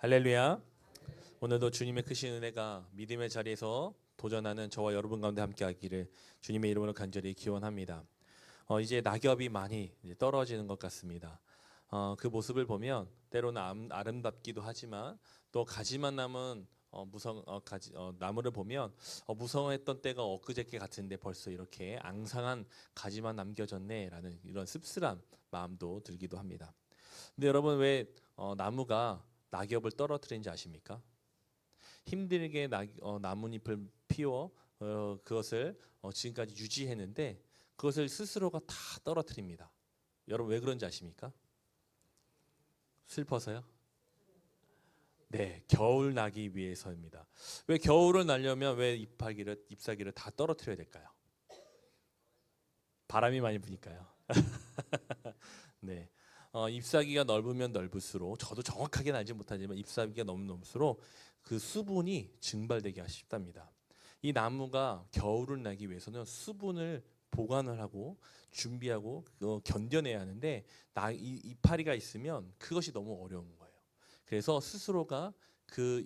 할렐루야. 오늘도 주님의 크신 은혜가 믿음의 자리에서 도전하는 저와 여러분 가운데 함께하기를 주님의 이름으로 간절히 기원합니다. 이제 낙엽이 많이 이제 떨어지는 것 같습니다. 그 모습을 보면 때로는 아름답기도 하지만 또 가지만 남은 나무를 보면 무성했던 때가 엊그저께 같은데 벌써 이렇게 앙상한 가지만 남겨졌네라는 이런 씁쓸한 마음도 들기도 합니다. 근데 여러분 왜 나무가 낙엽을 떨어뜨리는지 아십니까? 힘들게 나뭇잎을 피워 그것을 지금까지 유지했는데 그것을 스스로가 다 떨어뜨립니다. 여러분 왜 그런지 아십니까? 슬퍼서요? 네, 겨울 나기 위해서입니다. 왜 겨울을 나려면 왜 잎사귀를 다 떨어뜨려야 될까요? 바람이 많이 부니까요. 네. 잎사귀가 넓으면 넓을수록 저도 정확하게는 알지 못하지만 잎사귀가 넓을수록 그 수분이 증발되기 쉽답니다. 이 나무가 겨울을 나기 위해서는 수분을 보관을 하고 준비하고 견뎌내야 하는데 이파리가 있으면 그것이 너무 어려운 거예요. 그래서 스스로가 그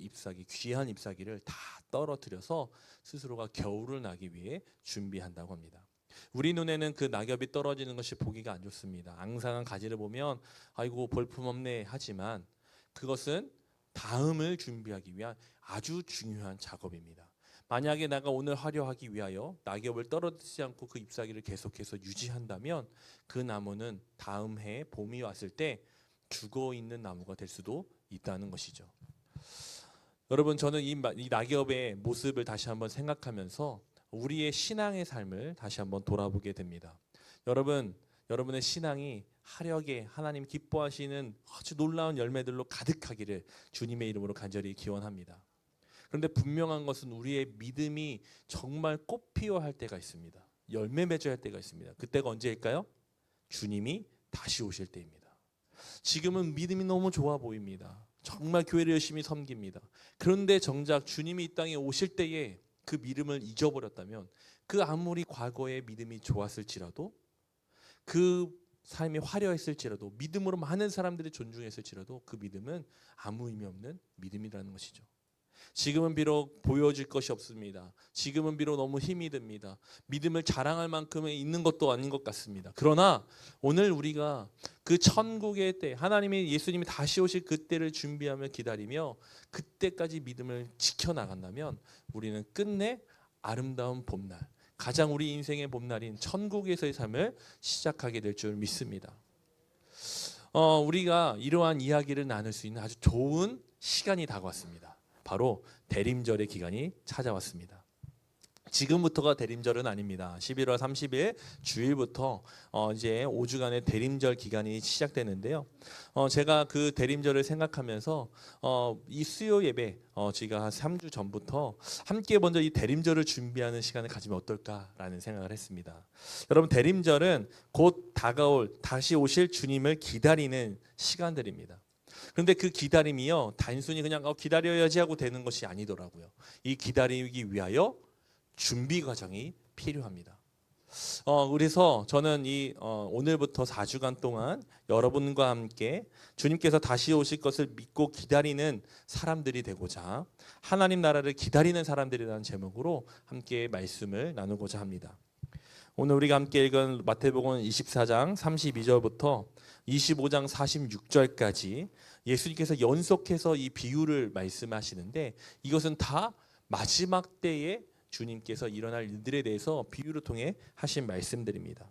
귀한 잎사귀를 다 떨어뜨려서 스스로가 겨울을 나기 위해 준비한다고 합니다. 우리 눈에는 그 낙엽이 떨어지는 것이 보기가 안 좋습니다. 앙상한 가지를 보면 아이고 볼품없네 하지만 그것은 다음을 준비하기 위한 아주 중요한 작업입니다. 만약에 내가 오늘 화려하기 위하여 낙엽을 떨어뜨리지 않고 그 잎사귀를 계속해서 유지한다면 그 나무는 다음 해에 봄이 왔을 때 죽어 있는 나무가 될 수도 있다는 것이죠. 여러분 저는 이 낙엽의 모습을 다시 한번 생각하면서 우리의 신앙의 삶을 다시 한번 돌아보게 됩니다. 여러분의 신앙이 화려하게 하나님 기뻐하시는 아주 놀라운 열매들로 가득하기를 주님의 이름으로 간절히 기원합니다. 그런데 분명한 것은 우리의 믿음이 정말 꽃 피어야 할 때가 있습니다. 열매 맺어야 할 때가 있습니다. 그때가 언제일까요? 주님이 다시 오실 때입니다. 지금은 믿음이 너무 좋아 보입니다. 정말 교회를 열심히 섬깁니다. 그런데 정작 주님이 이 땅에 오실 때에 그 믿음을 잊어버렸다면 그 아무리 과거에 믿음이 좋았을지라도 그 삶이 화려했을지라도 믿음으로 많은 사람들이 존중했을지라도 그 믿음은 아무 의미 없는 믿음이라는 것이죠. 지금은 비록 보여질 것이 없습니다. 지금은 비록 너무 힘이 듭니다. 믿음을 자랑할 만큼의 있는 것도 아닌 것 같습니다. 그러나 오늘 우리가 그 천국의 때 예수님이 다시 오실 그때를 준비하며 기다리며 그때까지 믿음을 지켜나간다면 우리는 끝내 아름다운 봄날, 가장 우리 인생의 봄날인 천국에서의 삶을 시작하게 될 줄 믿습니다. 우리가 이러한 이야기를 나눌 수 있는 아주 좋은 시간이 다가왔습니다. 바로 대림절의 기간이 찾아왔습니다. 지금부터가 대림절은 아닙니다. 11월 30일 주일부터 이제 5주간의 대림절 기간이 시작되는데요. 제가 그 대림절을 생각하면서 이 수요 예배 제가 한 3주 전부터 함께 먼저 이 대림절을 준비하는 시간을 가지면 어떨까라는 생각을 했습니다. 여러분 대림절은 곧 다가올 다시 오실 주님을 기다리는 시간들입니다. 그런데 그 기다림이요 단순히 그냥 기다려야지 하고 되는 것이 아니더라고요. 이 기다리기 위하여 준비 과정이 필요합니다. 그래서 저는 오늘부터 4주간 동안 여러분과 함께 주님께서 다시 오실 것을 믿고 기다리는 사람들이 되고자 하나님 나라를 기다리는 사람들이라는 제목으로 함께 말씀을 나누고자 합니다. 오늘 우리가 함께 읽은 마태복음 24장 32절부터 25장 46절까지 예수님께서 연속해서 이 비유를 말씀하시는데 이것은 다 마지막 때에 주님께서 일어날 일들에 대해서 비유를 통해 하신 말씀들입니다.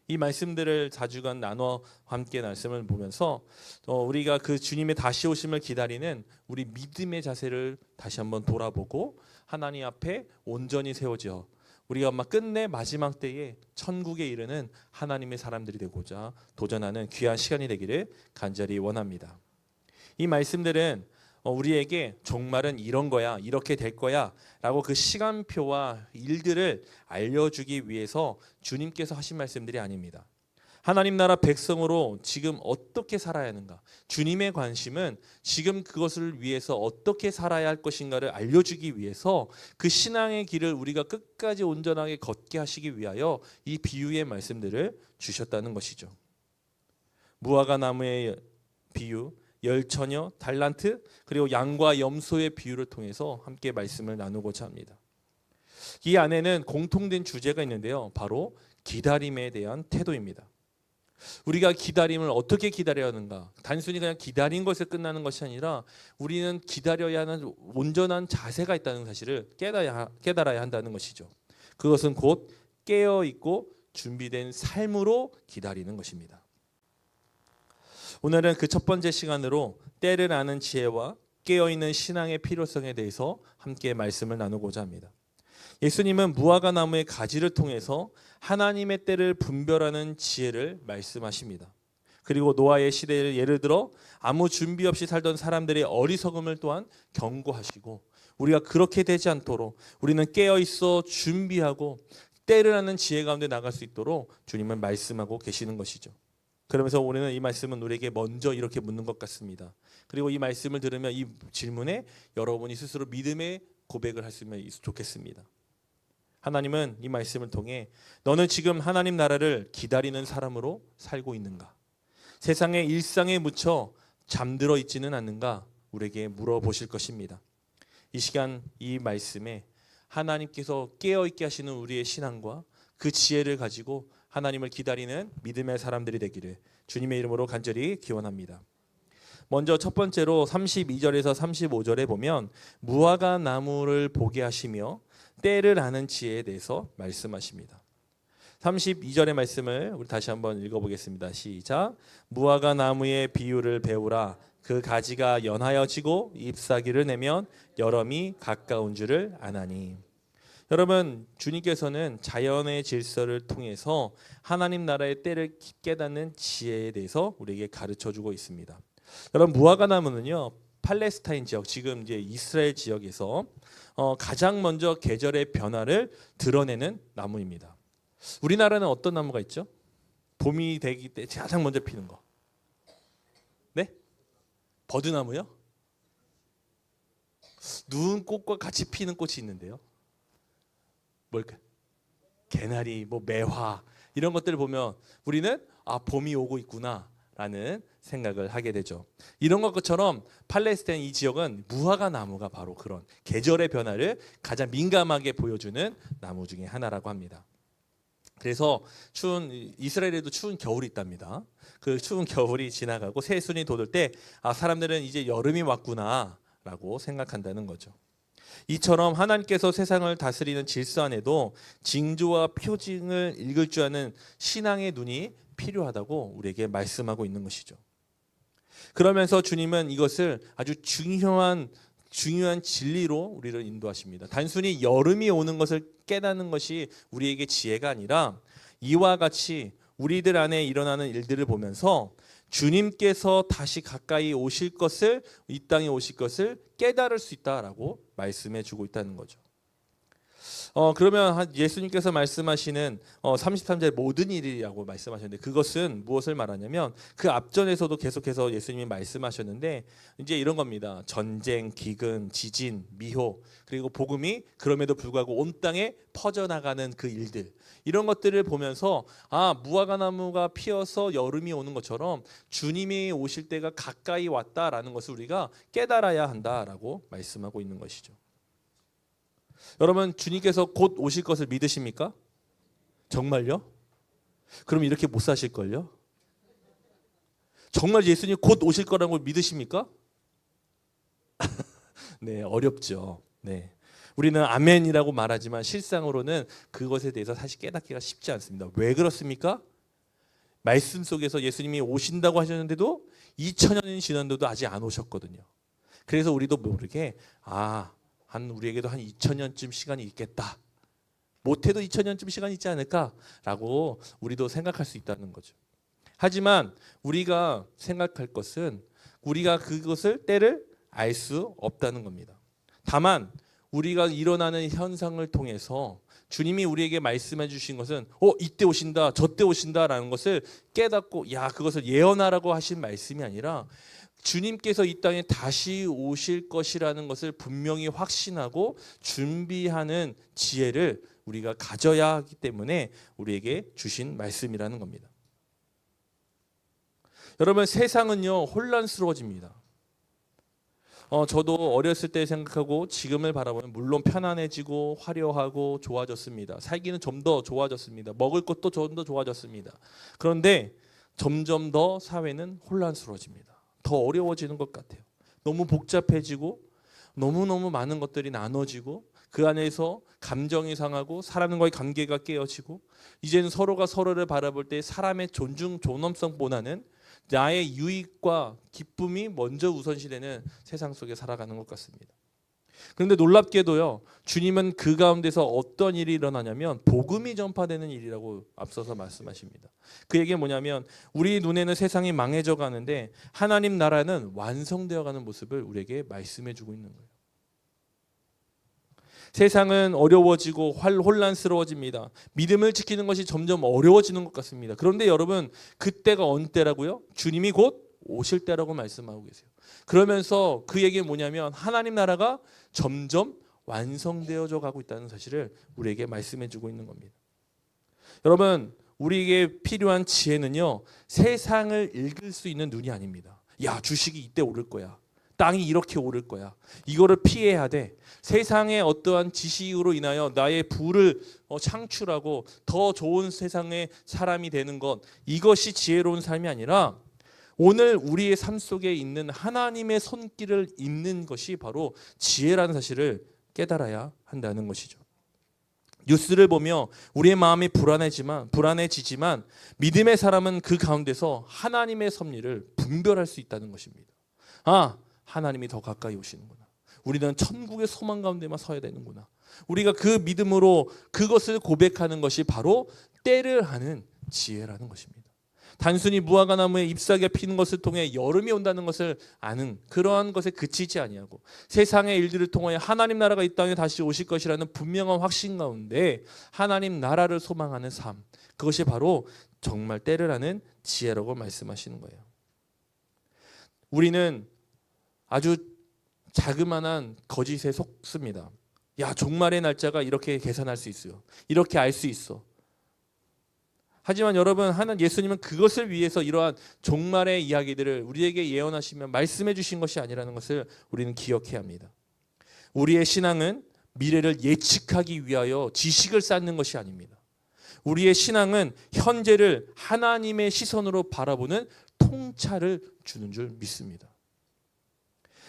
이 말씀들을 4주간 나눠 함께 말씀을 보면서 우리가 그 주님의 다시 오심을 기다리는 우리 믿음의 자세를 다시 한번 돌아보고 하나님 앞에 온전히 세워져 우리가 끝내 마지막 때에 천국에 이르는 하나님의 사람들이 되고자 도전하는 귀한 시간이 되기를 간절히 원합니다. 이 말씀들은 우리에게 종말은 이런 거야, 이렇게 될 거야 라고 그 시간표와 일들을 알려주기 위해서 주님께서 하신 말씀들이 아닙니다. 하나님 나라 백성으로 지금 어떻게 살아야 하는가, 주님의 관심은 지금 그것을 위해서 어떻게 살아야 할 것인가를 알려주기 위해서 그 신앙의 길을 우리가 끝까지 온전하게 걷게 하시기 위하여 이 비유의 말씀들을 주셨다는 것이죠. 무화과 나무의 비유, 열처녀, 달란트, 그리고 양과 염소의 비유를 통해서 함께 말씀을 나누고자 합니다. 이 안에는 공통된 주제가 있는데요. 바로 기다림에 대한 태도입니다. 우리가 기다림을 어떻게 기다려야 하는가? 단순히 그냥 기다린 것에 끝나는 것이 아니라 우리는 기다려야 하는 온전한 자세가 있다는 사실을 깨달아야 한다는 것이죠. 그것은 곧 깨어있고 준비된 삶으로 기다리는 것입니다. 오늘은 그 첫 번째 시간으로 때를 아는 지혜와 깨어있는 신앙의 필요성에 대해서 함께 말씀을 나누고자 합니다. 예수님은 무화과 나무의 가지를 통해서 하나님의 때를 분별하는 지혜를 말씀하십니다. 그리고 노아의 시대를 예를 들어 아무 준비 없이 살던 사람들의 어리석음을 또한 경고하시고, 우리가 그렇게 되지 않도록 우리는 깨어있어 준비하고 때를 아는 지혜 가운데 나갈 수 있도록 주님은 말씀하고 계시는 것이죠. 그러면서 우리는 이 말씀은 우리에게 먼저 이렇게 묻는 것 같습니다. 그리고 이 말씀을 들으면 이 질문에 여러분이 스스로 믿음의 고백을 하시면 좋겠습니다. 하나님은 이 말씀을 통해 너는 지금 하나님 나라를 기다리는 사람으로 살고 있는가? 세상의 일상에 묻혀 잠들어 있지는 않는가? 우리에게 물어보실 것입니다. 이 시간 이 말씀에 하나님께서 깨어있게 하시는 우리의 신앙과 그 지혜를 가지고 하나님을 기다리는 믿음의 사람들이 되기를 주님의 이름으로 간절히 기원합니다. 먼저 첫 번째로 32절에서 35절에 보면 무화과 나무를 보게 하시며 때를 아는 지혜에 대해서 말씀하십니다. 32절의 말씀을 우리 다시 한번 읽어보겠습니다. 시작. 무화과 나무의 비유를 배우라. 그 가지가 연하여지고 잎사귀를 내면 여름이 가까운 줄을 아나니. 여러분, 주님께서는 자연의 질서를 통해서 하나님 나라의 때를 깨닫는 지혜에 대해서 우리에게 가르쳐주고 있습니다. 여러분, 무화과 나무는요, 팔레스타인 지역, 지금 이제 이스라엘 지역에서 가장 먼저 계절의 변화를 드러내는 나무입니다. 우리나라는 어떤 나무가 있죠? 봄이 되기 때 가장 먼저 피는 거. 네? 버드나무요? 누운 꽃과 같이 피는 꽃이 있는데요. 뭘까요? 개나리, 매화 이런 것들을 보면 우리는 봄이 오고 있구나라는 생각을 하게 되죠. 이런 것처럼 팔레스타인 이 지역은 무화과 나무가 바로 그런 계절의 변화를 가장 민감하게 보여주는 나무 중에 하나라고 합니다. 그래서 이스라엘에도 추운 겨울이 있답니다. 그 추운 겨울이 지나가고 새순이 돋을 때 사람들은 이제 여름이 왔구나라고 생각한다는 거죠. 이처럼 하나님께서 세상을 다스리는 질서 안에도 징조와 표징을 읽을 줄 아는 신앙의 눈이 필요하다고 우리에게 말씀하고 있는 것이죠. 그러면서 주님은 이것을 아주 중요한 진리로 우리를 인도하십니다. 단순히 여름이 오는 것을 깨닫는 것이 우리에게 지혜가 아니라 이와 같이 우리들 안에 일어나는 일들을 보면서 주님께서 다시 가까이 오실 것을, 이 땅에 오실 것을 깨달을 수 있다라고 말씀해 주고 있다는 거죠. 그러면 예수님께서 말씀하시는 33절 모든 일이라고 말씀하셨는데 그것은 무엇을 말하냐면 그 앞전에서도 계속해서 예수님이 말씀하셨는데 이제 이런 겁니다. 전쟁, 기근, 지진, 미호, 그리고 복음이 그럼에도 불구하고 온 땅에 퍼져나가는 그 일들, 이런 것들을 보면서 무화과 나무가 피어서 여름이 오는 것처럼 주님이 오실 때가 가까이 왔다라는 것을 우리가 깨달아야 한다라고 말씀하고 있는 것이죠. 여러분, 주님께서 곧 오실 것을 믿으십니까? 정말요? 그럼 이렇게 못 사실걸요? 정말 예수님 곧 오실 거라고 믿으십니까? 네, 어렵죠. 네. 우리는 아멘이라고 말하지만 실상으로는 그것에 대해서 사실 깨닫기가 쉽지 않습니다. 왜 그렇습니까? 말씀 속에서 예수님이 오신다고 하셨는데도 2000년이 지났는데도 아직 안 오셨거든요. 그래서 우리도 모르게 우리에게도 한 2000년쯤 시간이 있겠다. 못해도 2000년쯤 시간이 있지 않을까라고 우리도 생각할 수 있다는 거죠. 하지만 우리가 생각할 것은 우리가 그것을 때를 알 수 없다는 겁니다. 다만 우리가 일어나는 현상을 통해서 주님이 우리에게 말씀해 주신 것은 이때 오신다, 저때 오신다라는 것을 깨닫고 그것을 예언하라고 하신 말씀이 아니라 주님께서 이 땅에 다시 오실 것이라는 것을 분명히 확신하고 준비하는 지혜를 우리가 가져야 하기 때문에 우리에게 주신 말씀이라는 겁니다. 여러분 세상은요 혼란스러워집니다. 저도 어렸을 때 생각하고 지금을 바라보면 물론 편안해지고 화려하고 좋아졌습니다. 살기는 좀 더 좋아졌습니다. 먹을 것도 좀 더 좋아졌습니다. 그런데 점점 더 사회는 혼란스러워집니다. 더 어려워지는 것 같아요. 너무 복잡해지고 너무너무 많은 것들이 나눠지고 그 안에서 감정이 상하고 사람과의 관계가 깨어지고 이제는 서로가 서로를 바라볼 때 사람의 존엄성보다는 나의 유익과 기쁨이 먼저 우선시되는 세상 속에 살아가는 것 같습니다. 그런데 놀랍게도요, 주님은 그 가운데서 어떤 일이 일어나냐면 복음이 전파되는 일이라고 앞서서 말씀하십니다. 그 얘기는 뭐냐면 우리 눈에는 세상이 망해져 가는데 하나님 나라는 완성되어 가는 모습을 우리에게 말씀해 주고 있는 거예요. 세상은 어려워지고 혼란스러워집니다. 믿음을 지키는 것이 점점 어려워지는 것 같습니다. 그런데 여러분 그때가 어느 때라고요? 주님이 곧 오실 때라고 말씀하고 계세요. 그러면서 그 얘기는 뭐냐면 하나님 나라가 점점 완성되어져 가고 있다는 사실을 우리에게 말씀해 주고 있는 겁니다. 여러분 우리에게 필요한 지혜는요 세상을 읽을 수 있는 눈이 아닙니다. 야 주식이 이때 오를 거야. 땅이 이렇게 오를 거야. 이거를 피해야 돼. 세상의 어떠한 지식으로 인하여 나의 부를 창출하고 더 좋은 세상의 사람이 되는 것, 이것이 지혜로운 삶이 아니라 오늘 우리의 삶 속에 있는 하나님의 손길을 잇는 것이 바로 지혜라는 사실을 깨달아야 한다는 것이죠. 뉴스를 보며 우리의 마음이 불안해지지만 믿음의 사람은 그 가운데서 하나님의 섭리를 분별할 수 있다는 것입니다. 하나님이 더 가까이 오시는구나. 우리는 천국의 소망 가운데만 서야 되는구나. 우리가 그 믿음으로 그것을 고백하는 것이 바로 때를 아는 지혜라는 것입니다. 단순히 무화과 나무에 잎사귀가 피는 것을 통해 여름이 온다는 것을 아는 그러한 것에 그치지 아니하고 세상의 일들을 통하여 하나님 나라가 이 땅에 다시 오실 것이라는 분명한 확신 가운데 하나님 나라를 소망하는 삶, 그것이 바로 정말 때를 아는 지혜라고 말씀하시는 거예요. 우리는 아주 자그마한 거짓에 속습니다. 야, 종말의 날짜가 이렇게 계산할 수 있어요. 이렇게 알 수 있어. 하지만 여러분, 예수님은 그것을 위해서 이러한 종말의 이야기들을 우리에게 예언하시며 말씀해 주신 것이 아니라는 것을 우리는 기억해야 합니다. 우리의 신앙은 미래를 예측하기 위하여 지식을 쌓는 것이 아닙니다. 우리의 신앙은 현재를 하나님의 시선으로 바라보는 통찰을 주는 줄 믿습니다.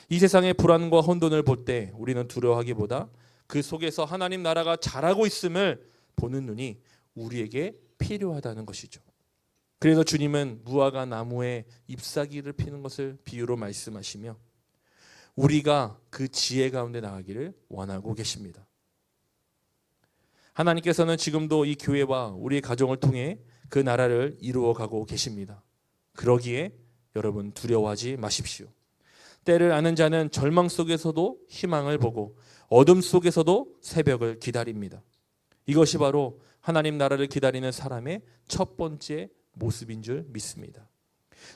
이 세상의 불안과 혼돈을 볼 때 우리는 두려워하기보다 그 속에서 하나님 나라가 자라고 있음을 보는 눈이 우리에게 필요하다는 것이죠. 그래서 주님은 무화과 나무에 잎사귀를 피는 것을 비유로 말씀하시며 우리가 그 지혜 가운데 나가기를 원하고 계십니다. 하나님께서는 지금도 이 교회와 우리의 가정을 통해 그 나라를 이루어가고 계십니다. 그러기에 여러분 두려워하지 마십시오. 때를 아는 자는 절망 속에서도 희망을 보고 어둠 속에서도 새벽을 기다립니다. 이것이 바로 하나님 나라를 기다리는 사람의 첫 번째 모습인 줄 믿습니다.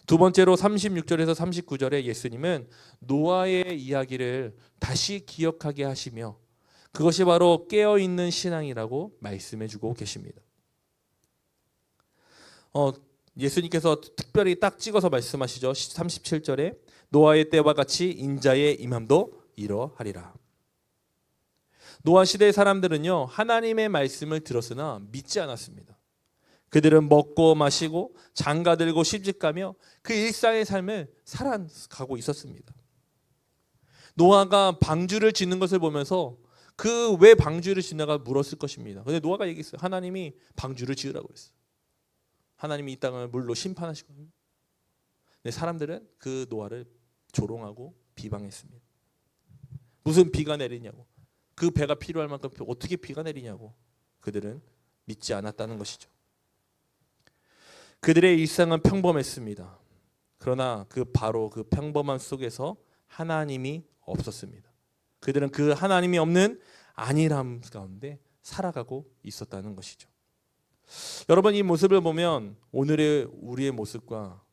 두 번째로 36절에서 39절에 예수님은 노아의 이야기를 다시 기억하게 하시며 그것이 바로 깨어있는 신앙이라고 말씀해 주고 계십니다. 예수님께서 특별히 딱 찍어서 말씀하시죠. 37절에 노아의 때와 같이 인자의 임함도 이러하리라. 노아 시대의 사람들은요 하나님의 말씀을 들었으나 믿지 않았습니다. 그들은 먹고 마시고 장가들고 시집가며 그 일상의 삶을 살아가고 있었습니다. 노아가 방주를 짓는 것을 보면서 그 왜 방주를 짓나가 물었을 것입니다. 그런데 노아가 얘기했어요. 하나님이 방주를 지으라고 했어요. 하나님이 이 땅을 물로 심판하시거든요. 근데 사람들은 그 노아를 조롱하고 비방했습니다. 무슨 비가 내리냐고. 그 배가 필요할 만큼 어떻게 비가 내리냐고. 그들은 믿지 않았다는 것이죠. 그들의 일상은 평범했습니다. 그러나 바로 그 평범함 속에서 하나님이 없었습니다. 그들은 그 하나님이 없는 안일함 가운데 살아가고 있었다는 것이죠. 여러분 이 모습을 보면 오늘의 우리의 모습과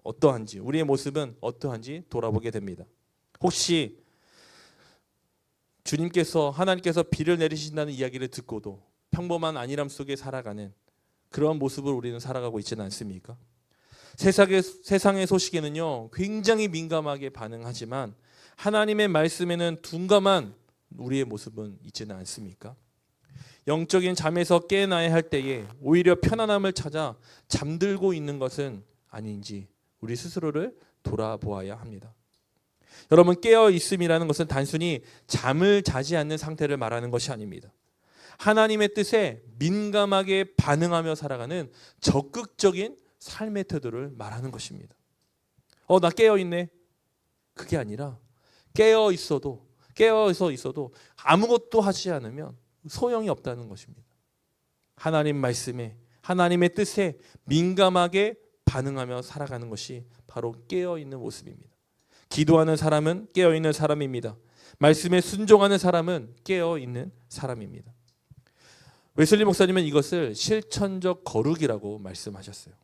어떠한지 우리의 모습은 어떠한지 돌아보게 됩니다. 혹시 하나님께서 비를 내리신다는 이야기를 듣고도 평범한 안일함 속에 살아가는 그런 모습을 우리는 살아가고 있지는 않습니까? 세상의 소식에는요 굉장히 민감하게 반응하지만 하나님의 말씀에는 둔감한 우리의 모습은 있지는 않습니까? 영적인 잠에서 깨어나야 할 때에 오히려 편안함을 찾아 잠들고 있는 것은 아닌지 우리 스스로를 돌아보아야 합니다. 여러분, 깨어 있음이라는 것은 단순히 잠을 자지 않는 상태를 말하는 것이 아닙니다. 하나님의 뜻에 민감하게 반응하며 살아가는 적극적인 삶의 태도를 말하는 것입니다. 나 깨어 있네. 그게 아니라 깨어서 있어도 아무것도 하지 않으면 소용이 없다는 것입니다. 하나님 말씀에, 하나님의 뜻에 민감하게 반응하며 살아가는 것이 바로 깨어 있는 모습입니다. 기도하는 사람은 깨어 있는 사람입니다. 말씀에 순종하는 사람은 깨어 있는 사람입니다. 웨슬리 목사님은 이것을 실천적 거룩이라고 말씀하셨어요.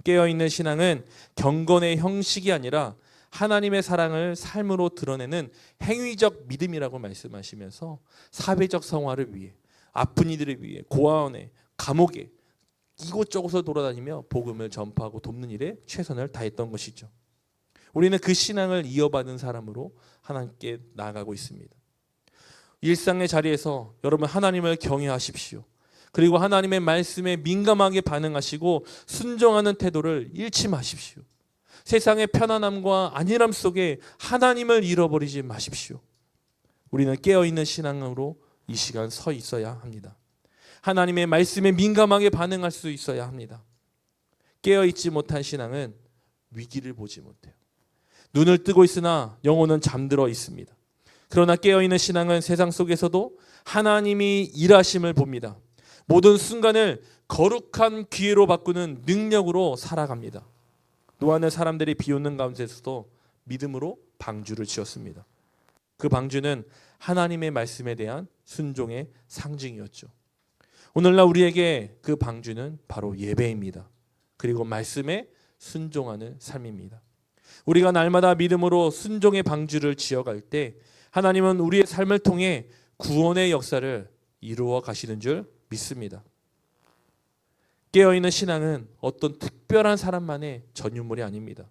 깨어 있는 신앙은 경건의 형식이 아니라 하나님의 사랑을 삶으로 드러내는 행위적 믿음이라고 말씀하시면서 사회적 성화를 위해, 아픈 이들을 위해, 고아원에, 감옥에 이곳저곳을 돌아다니며 복음을 전파하고 돕는 일에 최선을 다했던 것이죠. 우리는 그 신앙을 이어받은 사람으로 하나님께 나아가고 있습니다. 일상의 자리에서 여러분 하나님을 경외하십시오. 그리고 하나님의 말씀에 민감하게 반응하시고 순종하는 태도를 잃지 마십시오. 세상의 편안함과 안일함 속에 하나님을 잃어버리지 마십시오. 우리는 깨어있는 신앙으로 이 시간 서 있어야 합니다. 하나님의 말씀에 민감하게 반응할 수 있어야 합니다. 깨어있지 못한 신앙은 위기를 보지 못해요. 눈을 뜨고 있으나 영혼은 잠들어 있습니다. 그러나 깨어있는 신앙은 세상 속에서도 하나님이 일하심을 봅니다. 모든 순간을 거룩한 기회로 바꾸는 능력으로 살아갑니다. 노아는 사람들이 비웃는 가운데서도 믿음으로 방주를 지었습니다. 그 방주는 하나님의 말씀에 대한 순종의 상징이었죠. 오늘날 우리에게 그 방주는 바로 예배입니다. 그리고 말씀에 순종하는 삶입니다. 우리가 날마다 믿음으로 순종의 방주를 지어갈 때 하나님은 우리의 삶을 통해 구원의 역사를 이루어 가시는 줄 믿습니다. 깨어있는 신앙은 어떤 특별한 사람만의 전유물이 아닙니다.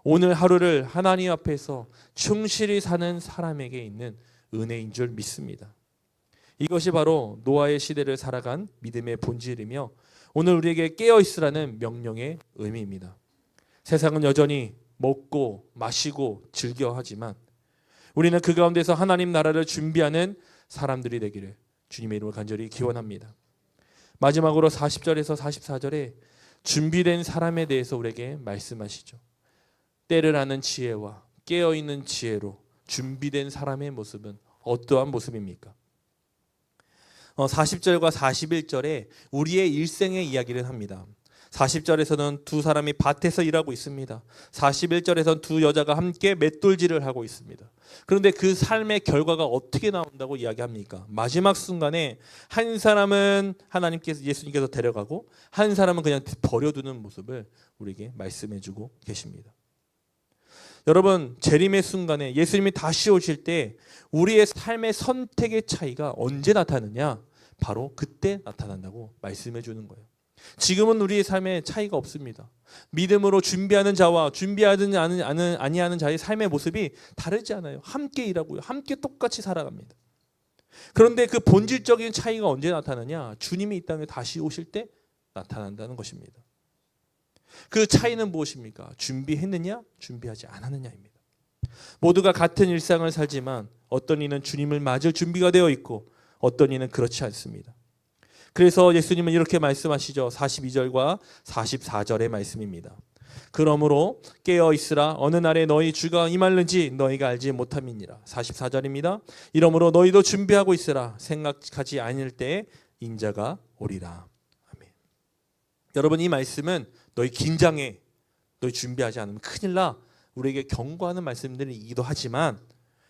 오늘 하루를 하나님 앞에서 충실히 사는 사람에게 있는 은혜인 줄 믿습니다. 이것이 바로 노아의 시대를 살아간 믿음의 본질이며 오늘 우리에게 깨어있으라는 명령의 의미입니다. 세상은 여전히 먹고 마시고 즐겨 하지만 우리는 그 가운데서 하나님 나라를 준비하는 사람들이 되기를 주님의 이름으로 간절히 기원합니다. 마지막으로 40절에서 44절에 준비된 사람에 대해서 우리에게 말씀하시죠. 때를 아는 지혜와 깨어있는 지혜로 준비된 사람의 모습은 어떠한 모습입니까? 40절과 41절에 우리의 일생의 이야기를 합니다. 40절에서는 두 사람이 밭에서 일하고 있습니다. 41절에서는 두 여자가 함께 맷돌질을 하고 있습니다. 그런데 그 삶의 결과가 어떻게 나온다고 이야기합니까? 마지막 순간에 한 사람은 예수님께서 데려가고 한 사람은 그냥 버려두는 모습을 우리에게 말씀해주고 계십니다. 여러분, 재림의 순간에 예수님이 다시 오실 때 우리의 삶의 선택의 차이가 언제 나타나느냐? 바로 그때 나타난다고 말씀해 주는 거예요. 지금은 우리의 삶에 차이가 없습니다. 믿음으로 준비하는 자와 준비하지 아니하는 자의 삶의 모습이 다르지 않아요. 함께 일하고요. 함께 똑같이 살아갑니다. 그런데 그 본질적인 차이가 언제 나타나냐? 주님이 이 땅에 다시 오실 때 나타난다는 것입니다. 그 차이는 무엇입니까? 준비했느냐? 준비하지 않았느냐입니다. 모두가 같은 일상을 살지만 어떤 이는 주님을 맞을 준비가 되어 있고 어떤 이는 그렇지 않습니다. 그래서 예수님은 이렇게 말씀하시죠. 42절과 44절의 말씀입니다. 그러므로 깨어 있으라. 어느 날에 너희 주가 임할는지 너희가 알지 못함이니라. 44절입니다. 이러므로 너희도 준비하고 있으라. 생각하지 않을 때에 인자가 오리라. 아멘. 여러분, 이 말씀은 너희 긴장해, 너희 준비하지 않으면 큰일 나, 우리에게 경고하는 말씀들이기도 하지만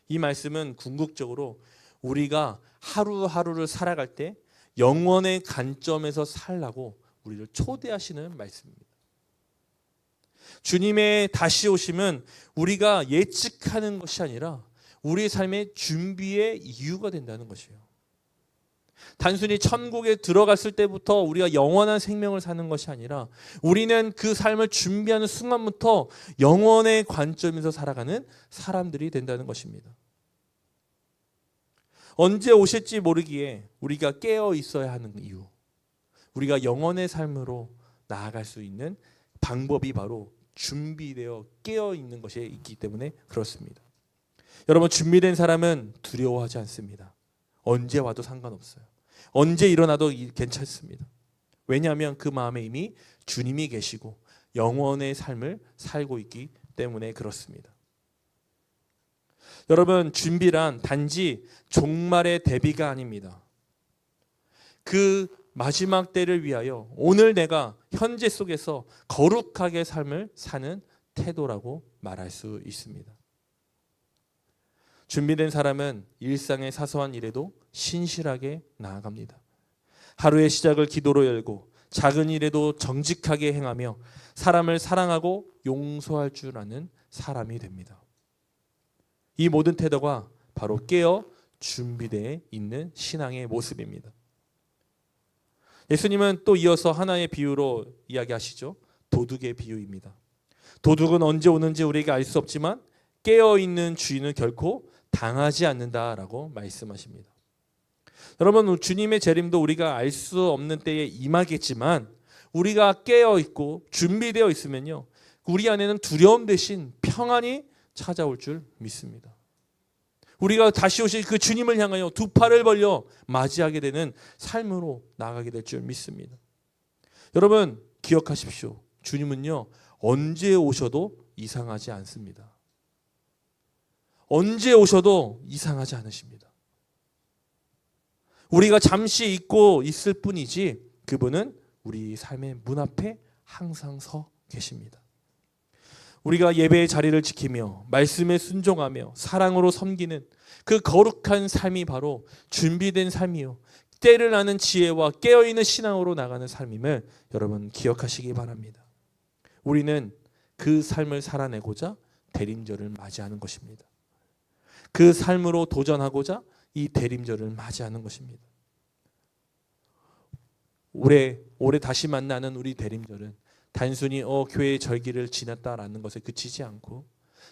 이 말씀은 궁극적으로 우리가 하루하루를 살아갈 때 영원의 관점에서 살라고 우리를 초대하시는 말씀입니다. 주님의 다시 오심은 우리가 예측하는 것이 아니라 우리의 삶의 준비의 이유가 된다는 것이에요. 단순히 천국에 들어갔을 때부터 우리가 영원한 생명을 사는 것이 아니라 우리는 그 삶을 준비하는 순간부터 영원의 관점에서 살아가는 사람들이 된다는 것입니다. 언제 오실지 모르기에 우리가 깨어 있어야 하는 이유, 우리가 영원의 삶으로 나아갈 수 있는 방법이 바로 준비되어 깨어 있는 것이 있기 때문에 그렇습니다. 여러분, 준비된 사람은 두려워하지 않습니다. 언제 와도 상관없어요. 언제 일어나도 괜찮습니다. 왜냐하면 그 마음에 이미 주님이 계시고 영원의 삶을 살고 있기 때문에 그렇습니다. 여러분, 준비란 단지 종말의 대비가 아닙니다. 그 마지막 때를 위하여 오늘 내가 현재 속에서 거룩하게 삶을 사는 태도라고 말할 수 있습니다. 준비된 사람은 일상의 사소한 일에도 신실하게 나아갑니다. 하루의 시작을 기도로 열고 작은 일에도 정직하게 행하며 사람을 사랑하고 용서할 줄 아는 사람이 됩니다. 이 모든 태도가 바로 깨어 준비되어 있는 신앙의 모습입니다. 예수님은 또 이어서 하나의 비유로 이야기하시죠. 도둑의 비유입니다. 도둑은 언제 오는지 우리에게 알 수 없지만 깨어있는 주인은 결코 당하지 않는다라고 말씀하십니다. 여러분, 주님의 재림도 우리가 알 수 없는 때에 임하겠지만 우리가 깨어있고 준비되어 있으면요, 우리 안에는 두려움 대신 평안이 찾아올 줄 믿습니다. 우리가 다시 오실 그 주님을 향하여 두 팔을 벌려 맞이하게 되는 삶으로 나아가게 될 줄 믿습니다. 여러분, 기억하십시오. 주님은요, 언제 오셔도 이상하지 않습니다. 언제 오셔도 이상하지 않으십니다. 우리가 잠시 잊고 있을 뿐이지 그분은 우리 삶의 문 앞에 항상 서 계십니다. 우리가 예배의 자리를 지키며 말씀에 순종하며 사랑으로 섬기는 그 거룩한 삶이 바로 준비된 삶이요, 때를 아는 지혜와 깨어있는 신앙으로 나가는 삶임을 여러분 기억하시기 바랍니다. 우리는 그 삶을 살아내고자 대림절을 맞이하는 것입니다. 그 삶으로 도전하고자 이 대림절을 맞이하는 것입니다. 올해 다시 만나는 우리 대림절은 단순히 교회의 절기를 지났다라는 것에 그치지 않고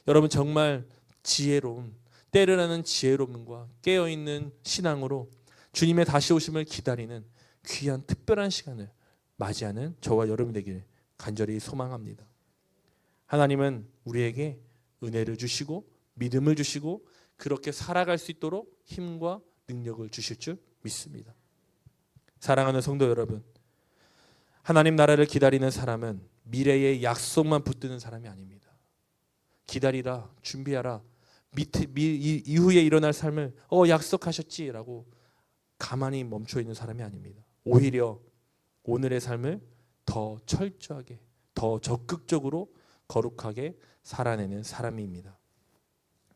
여러분 정말 지혜로운, 때를 아는 지혜로움과 깨어있는 신앙으로 주님의 다시 오심을 기다리는 귀한 특별한 시간을 맞이하는 저와 여러분 되기를 간절히 소망합니다. 하나님은 우리에게 은혜를 주시고 믿음을 주시고 그렇게 살아갈 수 있도록 힘과 능력을 주실 줄 믿습니다. 사랑하는 성도 여러분, 하나님 나라를 기다리는 사람은 미래의 약속만 붙드는 사람이 아닙니다. 기다리라, 준비하라, 이후에 일어날 삶을 약속하셨지라고 가만히 멈춰 있는 사람이 아닙니다. 오히려 오늘의 삶을 더 철저하게, 더 적극적으로 거룩하게 살아내는 사람입니다.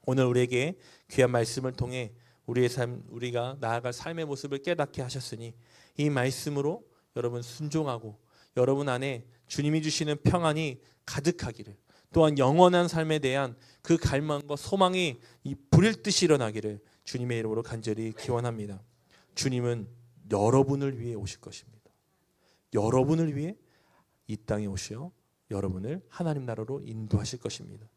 오늘 우리에게 귀한 말씀을 통해 우리의 삶, 우리가 나아갈 삶의 모습을 깨닫게 하셨으니 이 말씀으로 여러분 순종하고 여러분 안에 주님이 주시는 평안이 가득하기를, 또한 영원한 삶에 대한 그 갈망과 소망이 불일 듯이 일어나기를 주님의 이름으로 간절히 기원합니다. 주님은 여러분을 위해 오실 것입니다. 여러분을 위해 이 땅에 오시어 여러분을 하나님 나라로 인도하실 것입니다.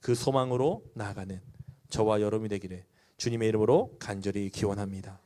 그 소망으로 나아가는 저와 여러분이 되기를 주님의 이름으로 간절히 기원합니다.